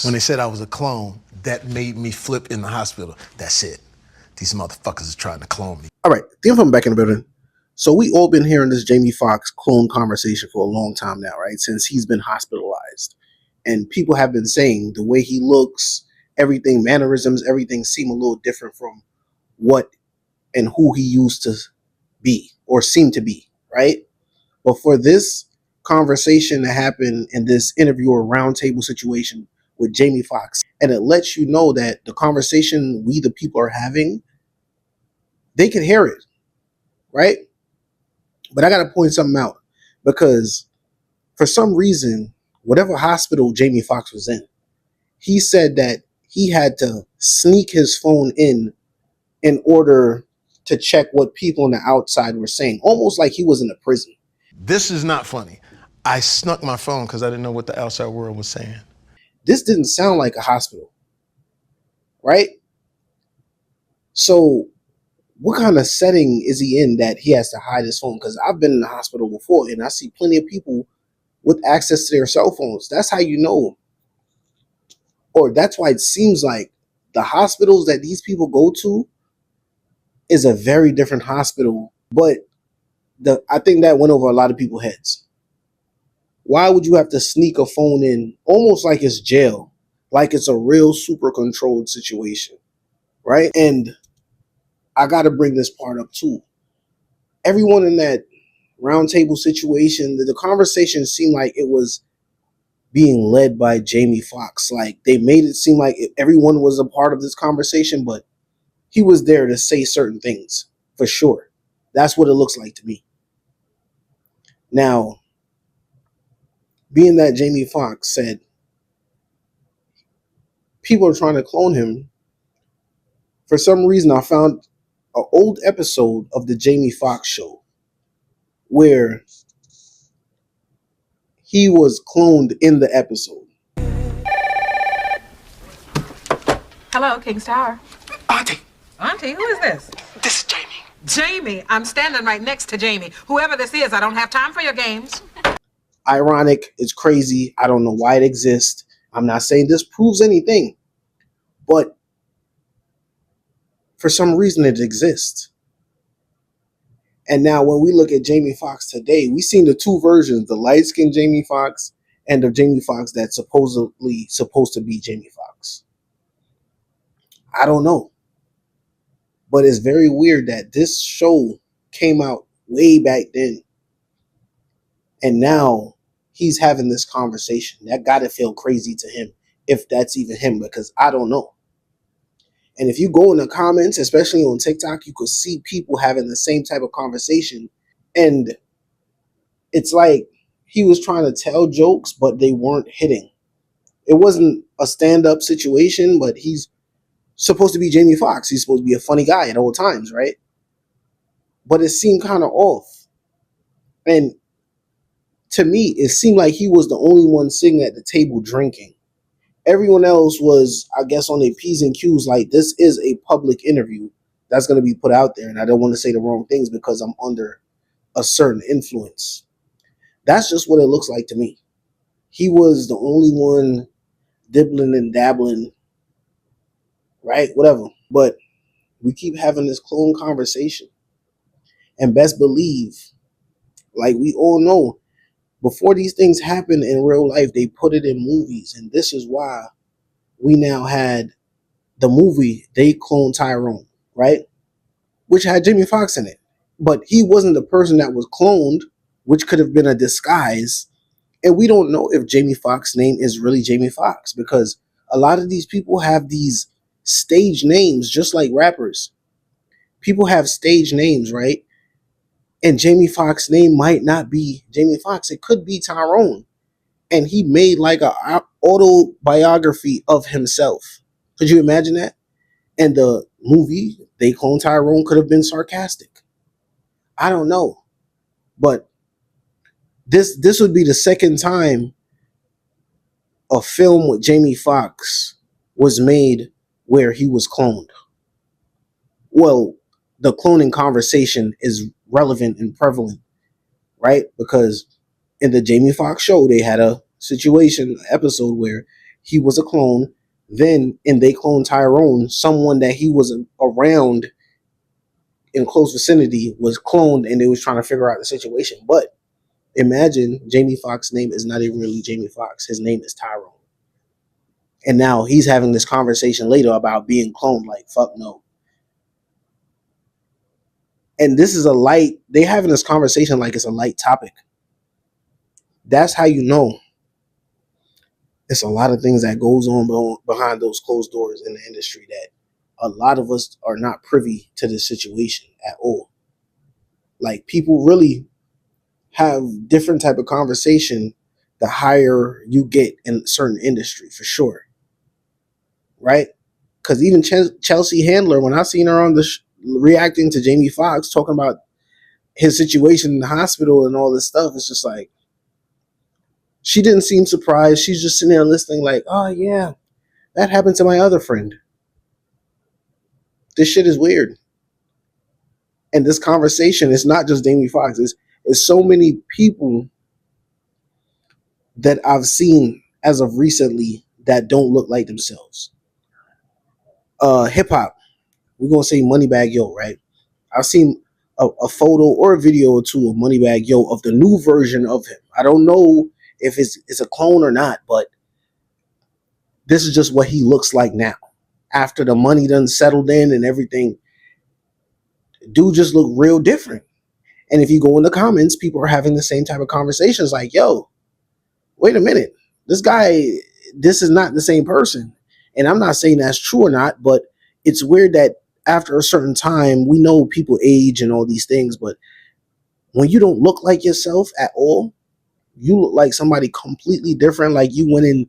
When they said I was a clone, that made me flip in the hospital. That's it. These motherfuckers are trying to clone me. All right, I'm back in the building. So we all been hearing this Jamie Foxx clone conversation for a long time now, right? Since he's been hospitalized. And people have been saying the way he looks, everything, mannerisms, everything seem a little different from what and who he used to be or seem to be, right? But for this conversation to happen in this interview or roundtable situation with Jamie Foxx, and it lets you know that the conversation we the people are having, they can hear it, right? But I got to point something out because for some reason, whatever hospital Jamie Foxx was he said that he had to sneak his phone in order to check what people on the outside were saying, almost like he was in a prison. This is not funny. I snuck my phone because I didn't know what the outside world was saying. This didn't sound like a hospital, right? So what kind of setting is he in that he has to hide his phone? Because I've been in the hospital before and I see plenty of people with access to their cell phones. That's how you know, or that's why it seems like the hospitals that these people go to is a very different hospital. But I think that went over a lot of people's heads. Why would you have to sneak a phone in almost like it's jail, like it's a real super controlled situation, right? And I got to bring this part up too. Everyone in that roundtable situation, the conversation seemed like it was being led by Jamie Foxx. Like they made it seem like everyone was a part of this conversation, but he was there to say certain things for sure. That's what it looks like to me. Now, being that Jamie Foxx said people are trying to clone him, for some reason I found an old episode of the Jamie Foxx show where he was cloned in the episode. Hello, King's Tower. Auntie, Auntie, who is this? this is Jamie. Jamie. I'm standing right next to Jamie. Whoever this is, I don't have time for your games. Ironic, it's crazy. I don't know why it exists. I'm not saying this proves anything, but for some reason it exists. And now when we look at Jamie Foxx today, we've seen the two versions, the light-skinned Jamie Foxx and the Jamie Foxx that's supposedly supposed to be Jamie Foxx. I don't know. But it's very weird that this show came out way back then. And now he's having this conversation. That got to feel crazy to him, if that's even him, because I don't know. And if you go in the comments, especially on TikTok, you could see people having the same type of conversation. And it's like he was trying to tell jokes, but they weren't hitting. It wasn't a stand-up situation, but he's supposed to be Jamie Foxx. He's supposed to be a funny guy at all times, right? But it seemed kind of off. And to me, it seemed like he was the only one sitting at the table drinking. Everyone else was, I guess, on their P's and Q's, like, this is a public interview that's going to be put out there. And I don't want to say the wrong things because I'm under a certain influence. That's just what it looks like to me. He was the only one dibbling and dabbling, right? Whatever. But we keep having this clone conversation. And best believe, like we all know, before these things happen in real life, they put it in movies. And this is why we now had the movie They Clone Tyrone, right? Which had Jamie Foxx in it. But he wasn't the person that was cloned, which could have been a disguise. And we don't know if Jamie Foxx's name is really Jamie Foxx because a lot of these people have these stage names just like rappers. People have stage names, right? And Jamie Foxx's name might not be Jamie Foxx. It could be Tyrone. And he made like an autobiography of himself. Could you imagine that? And the movie, They Clone Tyrone, could have been sarcastic. I don't know. But this would be the second time a film with Jamie Foxx was made where he was cloned. Well, the cloning conversation is relevant and prevalent, right? Because in the Jamie Foxx show, they had a situation, episode where he was a clone. Then, and they cloned Tyrone, someone that he was around in close vicinity was cloned, and they was trying to figure out the situation. But imagine Jamie Foxx's name is not even really Jamie Foxx. His name is Tyrone. And now he's having this conversation later about being cloned. Like, fuck no. And this is a light, they having this conversation like it's a light topic. That's how you know it's a lot of things that goes on behind those closed doors in the industry that a lot of us are not privy to this situation at all. Like, people really have different type of conversation the higher you get in a certain industry, for sure. Right? Because even Chelsea Handler, when I seen her on the reacting to Jamie Foxx talking about his situation in the hospital and all this stuff, it's just like, she didn't seem surprised. She's just sitting there listening like, oh yeah, that happened to my other friend. This shit is weird. And this conversation is not just Jamie Foxx. It's so many people that I've seen as of recently that don't look like themselves. Hip hop, we're gonna say Moneybagg Yo, right? I've seen a photo or a video or two of Moneybagg Yo of the new version of him. I don't know if it's a clone or not, but this is just what he looks like now. After the money done settled in and everything, dude just look real different. And if you go in the comments, people are having the same type of conversations like, yo, wait a minute, this guy, this is not the same person. And I'm not saying that's true or not, but it's weird that after a certain time, we know people age and all these things, but when you don't look like yourself at all, you look like somebody completely different. Like you went and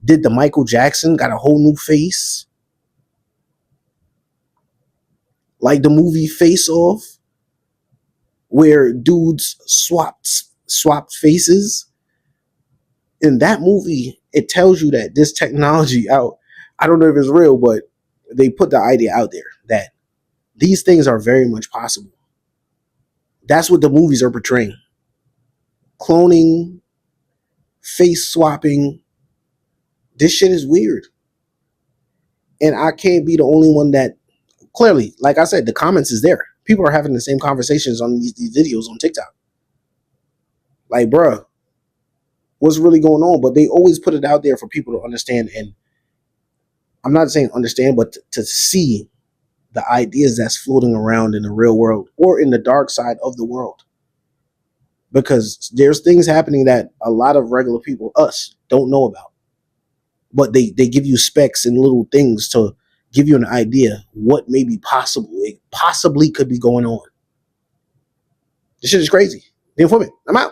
did the Michael Jackson, got a whole new face. Like the movie Face Off, where dudes swapped faces. In that movie, it tells you that this technology out, I don't know if it's real, but they put the idea out there that these things are very much possible. That's what the movies are portraying. Cloning, face swapping. This shit is weird. And I can't be the only one that, clearly, like I said, the comments is there. People are having the same conversations on these videos on TikTok. Like, bruh, what's really going on? But they always put it out there for people to understand. And I'm not saying understand, but to see the ideas that's floating around in the real world or in the dark side of the world. Because there's things happening that a lot of regular people, us, don't know about. But they give you specs and little things to give you an idea what may be possible. It possibly could be going on. This shit is crazy. The Informant, I'm out.